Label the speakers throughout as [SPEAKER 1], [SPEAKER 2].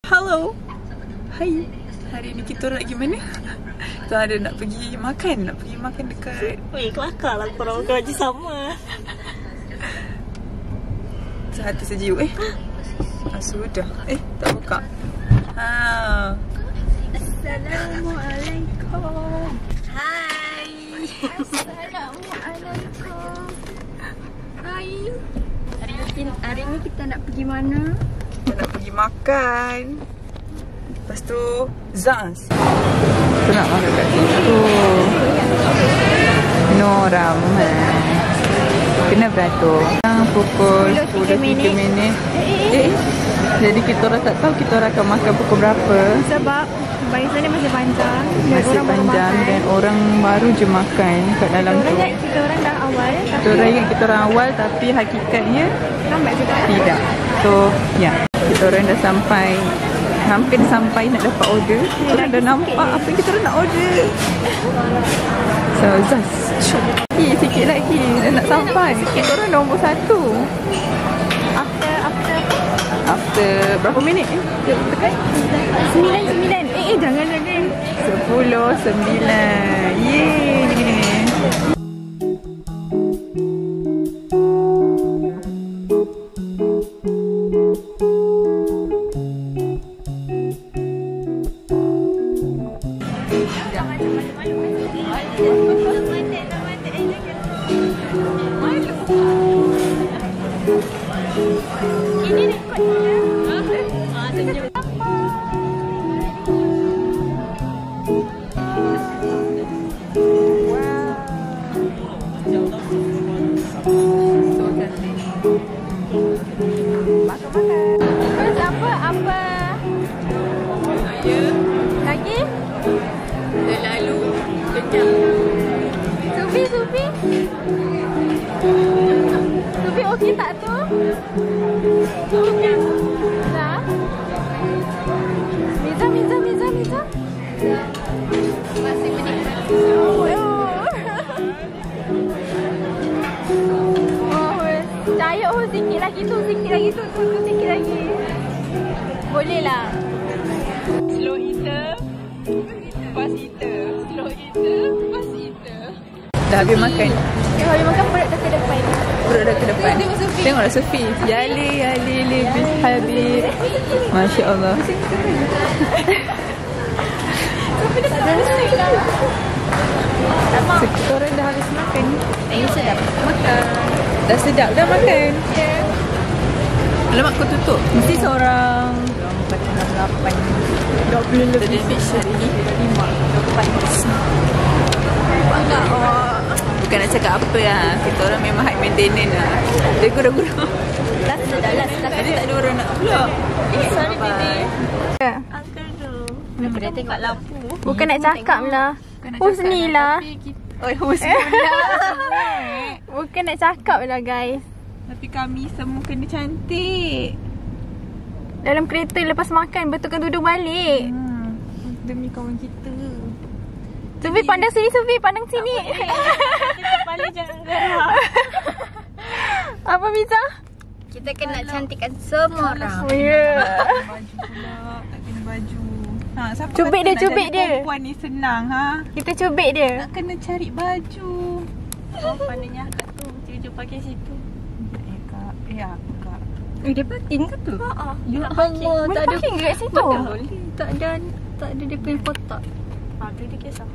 [SPEAKER 1] Hello. Hai. Hari ni kita orang nak pergi mana? Kita ada nak pergi makan. Nak pergi makan dekat...
[SPEAKER 2] Weh, kelakar lah korang gaji sama.
[SPEAKER 1] Sehati sejuk sudah. Tak buka. Assalamualaikum.
[SPEAKER 2] Hai.
[SPEAKER 3] Assalamualaikum. Hai. Hari ni kita nak pergi mana?
[SPEAKER 1] Kita nak pergi makan. Lepas tu Zans. Kita nak makan kat situ. Noraman. Kena beratur. Pukul 10.03 minit. Jadi kita orang tak tahu kita orang akan makan pukul berapa.
[SPEAKER 3] Sebab barisan dia masih panjang.
[SPEAKER 1] Masih panjang dan orang baru je makan kat dalam tu.
[SPEAKER 3] Kita orang dah awal.
[SPEAKER 1] Kita orang ingat kita orang awal tapi hakikatnya
[SPEAKER 3] lambat juga.
[SPEAKER 1] Tidak. So ya, kita orang dah sampai. Hampir sampai nak dapat order. Kita orang dah nampak apa yang kita orang nak order. So Zaz, sikit lagi dah nak sampai. Kita orang nombor 1. After berapa minit? Tekan
[SPEAKER 3] 9. Jangan.
[SPEAKER 1] 10.09. Yeay.
[SPEAKER 3] Sufi okey tak tu? Dah? Miza. Masih menikmati. Cahaya sikit lagi tu. Sikit lagi. Boleh lah.
[SPEAKER 1] Slow eater, fast eater. Slow eater, fast eater. Dah habis makan.
[SPEAKER 3] Habis makan perut dah ke depan.
[SPEAKER 1] Tengoklah Sufi. Yali bis habib. Masya Allah.
[SPEAKER 3] Sufi dah tak bersih lah.
[SPEAKER 1] Kita orang dah habis makan.
[SPEAKER 3] Sedap. Makan.
[SPEAKER 1] Dah sedap dah makan. Alamak kau tutup. Mesti seorang 20 lebih fish hari ni. 5 bangga. Bukan nak cakap apa lah. Kita orang memang high maintenance lah. Dia gurau-gurau.
[SPEAKER 3] Last sedap.
[SPEAKER 1] Tadi tak ada orang nak vlog.
[SPEAKER 3] Sorry baby.
[SPEAKER 2] Uncle tu. Dia tengok lampu.
[SPEAKER 3] Bukan nak cakap lah. Husni lah.
[SPEAKER 1] Husni lah.
[SPEAKER 3] Bukan nak cakap lah guys.
[SPEAKER 1] Tapi kami semua kena cantik.
[SPEAKER 3] Dalam kereta lepas makan betulkan duduk balik.
[SPEAKER 1] Demi kawan kita.
[SPEAKER 3] Sufi pandang sini, pandang sini.
[SPEAKER 2] Kepala jangan gerak.
[SPEAKER 3] Apa Miza?
[SPEAKER 2] Kita kena cantikkan semua orang.
[SPEAKER 3] Oh ya.
[SPEAKER 1] Baju pula. Tak kena baju. Siapa
[SPEAKER 3] Cubit
[SPEAKER 1] kata
[SPEAKER 3] dia,
[SPEAKER 1] nak
[SPEAKER 3] cubit
[SPEAKER 1] jadi
[SPEAKER 3] dia.
[SPEAKER 1] Perempuan ni senang
[SPEAKER 3] Kita cubit dia.
[SPEAKER 1] Tak kena cari baju.
[SPEAKER 2] Pandanya kat tu. Tuju pakai situ.
[SPEAKER 1] Kak. Kak.
[SPEAKER 2] Dia parking ke tu?
[SPEAKER 3] Ya Allah, tak ada parking kat situ.
[SPEAKER 2] Tak ada dia punya kotak. Tu dia kisah.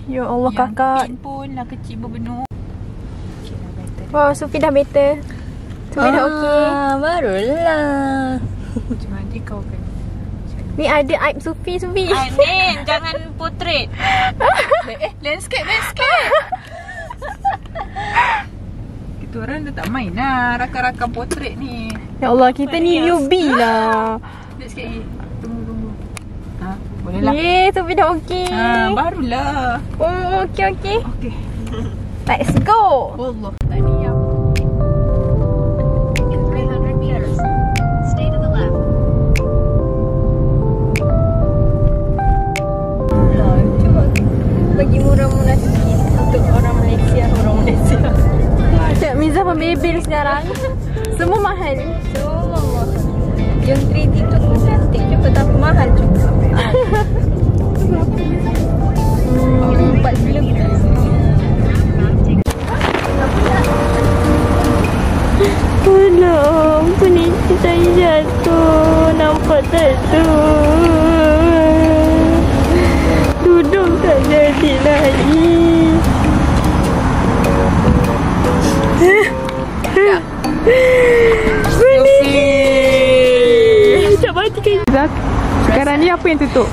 [SPEAKER 3] Ya Allah kakak.
[SPEAKER 1] Yang pun lah kecil berbenuk. Okay lah better.
[SPEAKER 3] Wow, Sufi dah better. Sufi dah okey.
[SPEAKER 2] Barulah.
[SPEAKER 1] Cuma nanti kau kena.
[SPEAKER 3] Ni ada aib Sufi.
[SPEAKER 2] Anin, jangan portrait.
[SPEAKER 1] Landscape. Kita orang dah tak main lah rakan-rakan potret ni.
[SPEAKER 3] Ya Allah, kita ni newbie lah.
[SPEAKER 1] Sekejap lagi. Tunggu. Boleh lah.
[SPEAKER 3] Sufi dah okey.
[SPEAKER 1] Barulah.
[SPEAKER 3] Oh, okey.
[SPEAKER 1] Okay.
[SPEAKER 3] Let's go.
[SPEAKER 1] Allah. Tadi yang
[SPEAKER 3] bagi murah-murah sikit untuk orang Malaysia. Cik Miza membebel sekarang. Semua mahal.
[SPEAKER 2] Yang 3D tu pun cantik juga tapi
[SPEAKER 3] cantik tu. Tudung tak jadi lagi. Tak mati kan.
[SPEAKER 1] Zak, sekarang ni apa yang tutup?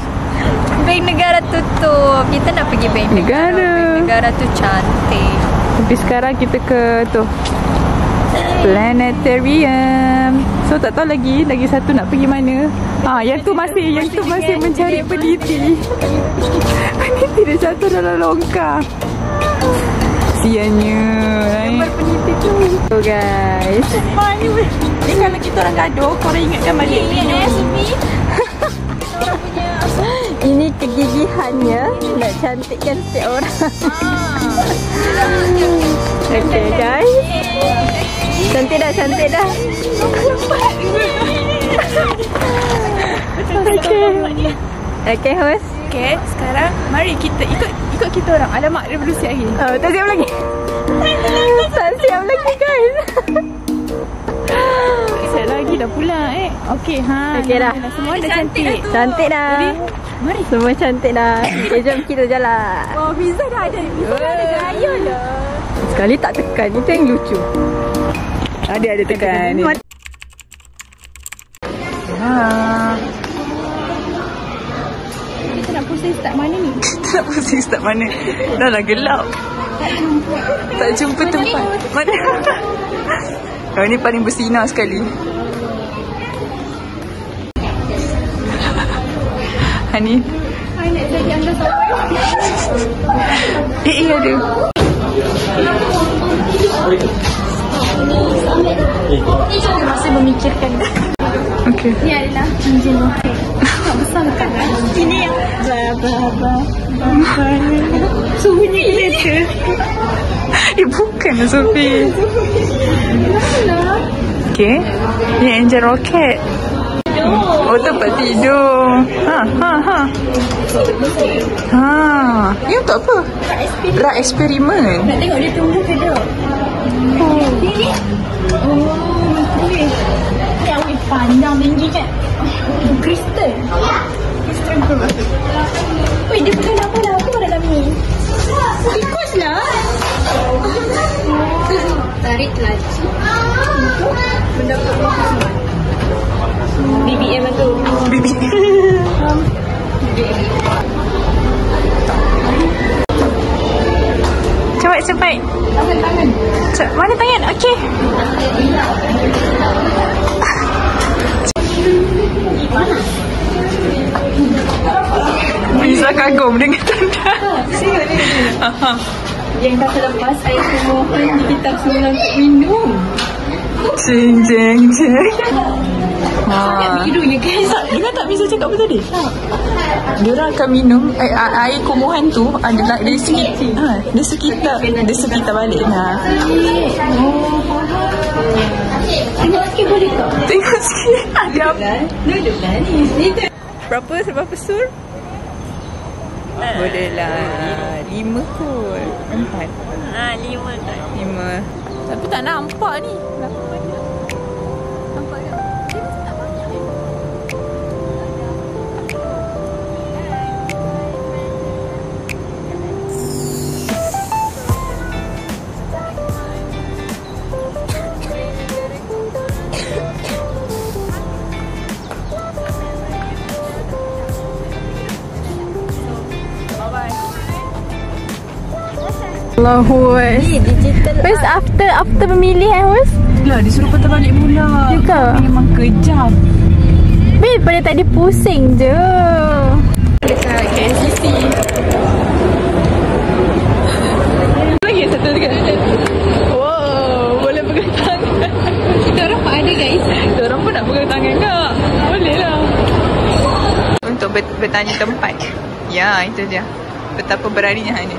[SPEAKER 2] Bank negara tutup. Kita nak pergi bank negara. Bank negara tu cantik.
[SPEAKER 1] Tapi sekarang kita ke tu Planetarium. So tak tahu lagi satu nak pergi mana. Yang tu masih mencari peniti. Peniti dia jatuh dalam longkang. Siannya. Gambar peniti tu. So guys. Ni kalau kita orang gaduh, korang ingatkan balik video ni.
[SPEAKER 3] Ini kegigihannya nak cantikkan setiap orang. Okay guys. Cantik dah. Okay host.
[SPEAKER 1] Okay, sekarang mari kita ikut kita orang. Alamak, revolusi akhir.
[SPEAKER 3] Tak siap lagi. Tak siap lagi guys.
[SPEAKER 1] Siap lagi dah pula Okay
[SPEAKER 3] dah.
[SPEAKER 1] Semua dah cantik.
[SPEAKER 3] Cantik dah.
[SPEAKER 1] Jadi, mari.
[SPEAKER 3] Semua cantik dah. Okay, jom kita jalan.
[SPEAKER 1] Oh, Fiza dah ada. Fiza dah ada gaya lah.
[SPEAKER 3] Sekali tak tekan. Itu yang lucu.
[SPEAKER 1] Ada tekan. Kita nak pusing start mana ni? Kita nak pusing start mana? Dah lah gelap. Tak jumpa tempat. Mana? Kau ni paling bersinar sekali. Hani?
[SPEAKER 2] Hai nak jadi anda sampai.
[SPEAKER 1] Ada.
[SPEAKER 2] Masih memikirkan.
[SPEAKER 1] Okay.
[SPEAKER 2] Ni adalah cincin roket. Tak besar kan? Ini yang
[SPEAKER 1] Suhunya kereta. Bukan Sophie. Okay. Ni enjin roket. Oh, tempat tidur. Ni untuk apa? Rak eksperimen.
[SPEAKER 2] nak tengok dia tumbuh ke tak? Ini. Yang pandang tinggi kan? Kristal. Kristal apa? Weh, dia pegang apa dah? Apa dalam ni? Tikus lah. Tarik laci. Mendapat BBM tu.
[SPEAKER 1] Cepat.
[SPEAKER 2] Tangan.
[SPEAKER 1] Mana tangan? Okey. Bisa kagum dengan tanda.
[SPEAKER 2] Yang kata lepas saya mohon di kitab sunnah untuk minum.
[SPEAKER 1] Jeng.
[SPEAKER 2] Hidungnya guys.
[SPEAKER 1] Dengar tak Miza cakap apa tadi? Diorang akan minum air kumuhan tu adalah dari sekitar balik.
[SPEAKER 2] Tengok sikit boleh tak?
[SPEAKER 1] Tengok sikit. Ada apa?
[SPEAKER 2] Duduklah ni.
[SPEAKER 1] Berapa sur? Boleh lah 5 kot. 4. 5. Tapi tak nampak ni. Nampak tak?
[SPEAKER 3] Allahu digital. First after pemilihan Hus.
[SPEAKER 1] Lah disuruh patah balik pula.
[SPEAKER 3] Juga.
[SPEAKER 1] Memang kejam.
[SPEAKER 3] Daripada tadi pusing je.
[SPEAKER 1] Dekat KLCC. Lagi satu dekat. Wow, boleh pegang tangan.
[SPEAKER 2] Kita orang pun ada guys.
[SPEAKER 1] Kita orang pun nak pegang tangan kak. Boleh lah. Untuk bertanya tempat. Ya, itu dia. Betapa beraninya hanya.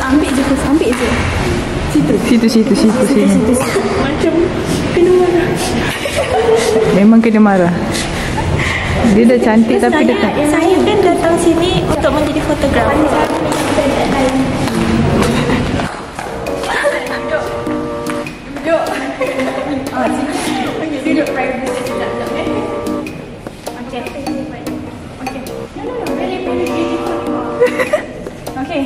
[SPEAKER 2] Ambil je first, ambil je.
[SPEAKER 1] Situ.
[SPEAKER 2] Macam kena marah.
[SPEAKER 1] Memang kena marah. Dia dah cantik tapi dekat.
[SPEAKER 2] Saya kan datang sini untuk menjadi fotografer. Duduk privacy sekejap. Okay. Okay.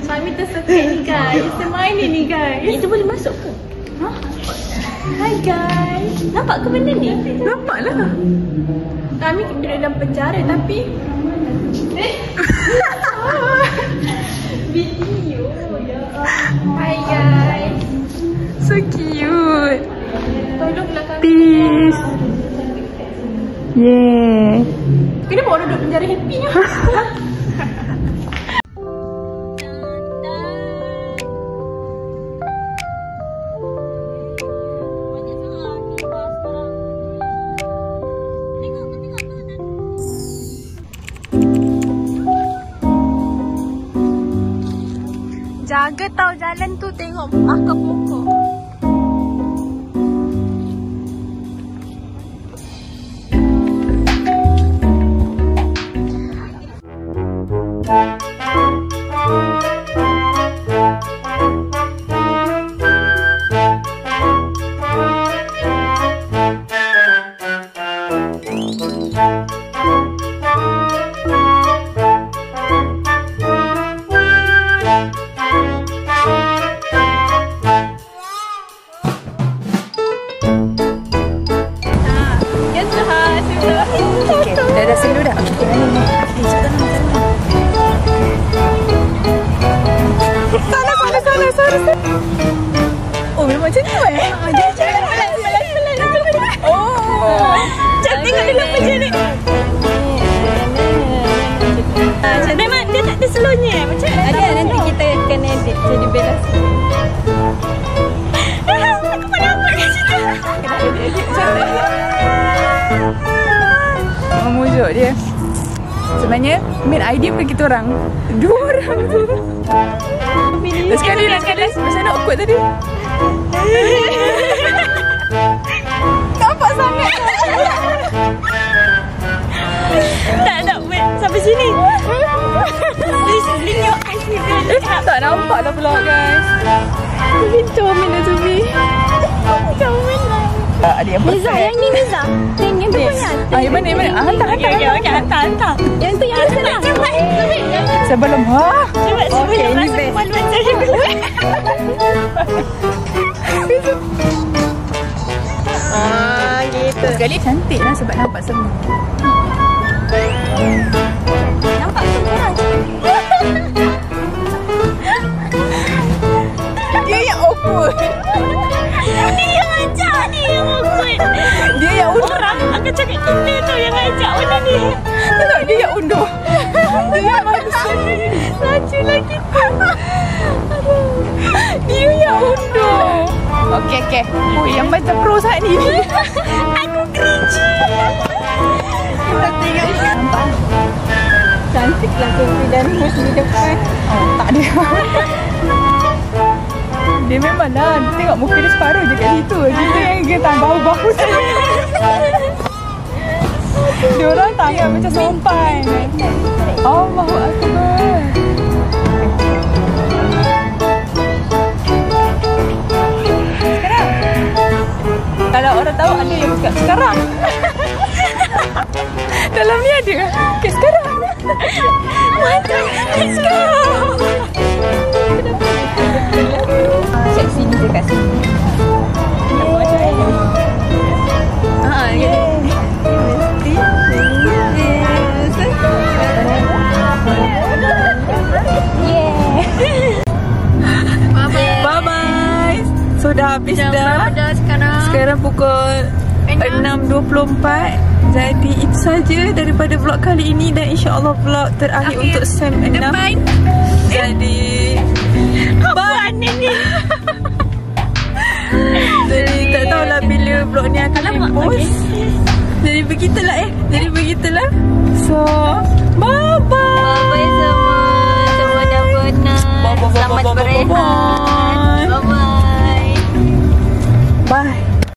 [SPEAKER 2] Suami tersekat ni guys. Semain ni guys. Itu boleh masuk ke? Huh? Hai guys. Nampak ke benda ni?
[SPEAKER 1] Nampak lah.
[SPEAKER 2] Kami duduk dalam penjara tapi video ya. Hai guys.
[SPEAKER 1] So cute.
[SPEAKER 2] Tolonglah kami.
[SPEAKER 1] Peace. Yeah.
[SPEAKER 2] Kenapa orang duduk penjara happy-nya?
[SPEAKER 3] Jaga tau jalan tu, tengok akar pokok.
[SPEAKER 1] Dah selu dah. Salah. Oh, memang macam ni weh. Oh.
[SPEAKER 2] Jangan tengok dalam penjara. Memang dia tak ada slownya macam
[SPEAKER 3] Ada nanti kita kena edit jadi bela.
[SPEAKER 2] aku pada apa kat situ.
[SPEAKER 1] Memujuk dia. Sebenarnya main idea bukan kita orang. Dua orang tu. Sekali macam nak awkward tadi. Nampak sangat.
[SPEAKER 2] Tak wait sampai sini. Please bring your eyes here.
[SPEAKER 1] Tak nampak dah pula guys.
[SPEAKER 2] Comel lah Zumi. Comel lah.
[SPEAKER 1] Ada yang
[SPEAKER 3] Miza, yang ni Miza. Yang tu punya.
[SPEAKER 1] yang mana? Hantar.
[SPEAKER 2] Hantar.
[SPEAKER 3] Yang tu yang sana.
[SPEAKER 2] Cepat.
[SPEAKER 1] Sebelum
[SPEAKER 2] Cepat
[SPEAKER 3] Okay,
[SPEAKER 2] sebelum
[SPEAKER 3] ni
[SPEAKER 2] masuk
[SPEAKER 3] best.
[SPEAKER 2] maluan saya dulu.
[SPEAKER 3] Gitu.
[SPEAKER 1] sekali cantik lah sebab nampak semua.
[SPEAKER 3] Nampak tu korang.
[SPEAKER 1] Dia yang awkward.
[SPEAKER 2] Dia ajak ni yang awkward.
[SPEAKER 1] Dia yang undur.
[SPEAKER 2] Orang akan cakap kita tu yang ajak benda ni.
[SPEAKER 1] Tengok dia yang undur. Dia yang manusia.
[SPEAKER 2] Laju lah kita.
[SPEAKER 1] Dia yang undur. Okey. Oh, yang macam pro saat ni.
[SPEAKER 2] Aku cringy.
[SPEAKER 1] Kita tengok. Nampak.
[SPEAKER 3] Cantik lah Sophie dan Mus di depan.
[SPEAKER 1] Oh, tak ada. Dia memang lah. Tengok muka dia separuh je kat situ. Kita yang getah bau-bau saja. Dia orang tangan macam sompan. Allahu Akbar. Kalau orang tahu ada yang cakap sekarang. Dalam ni ada. Okay, sekarang.
[SPEAKER 2] Let's go.
[SPEAKER 3] Cek sini je kat sini.
[SPEAKER 1] Bye-bye. So dah habis dah.
[SPEAKER 3] Sekarang.
[SPEAKER 1] Sekarang pukul 6.24. Jadi itu saja daripada vlog kali ini. Dan insyaAllah vlog terakhir untuk Sem 6. Jadi
[SPEAKER 2] Apaan ni?
[SPEAKER 1] Jadi tak tahulah bila vlog ni akan dipost. Jadi begitulah. So, bye.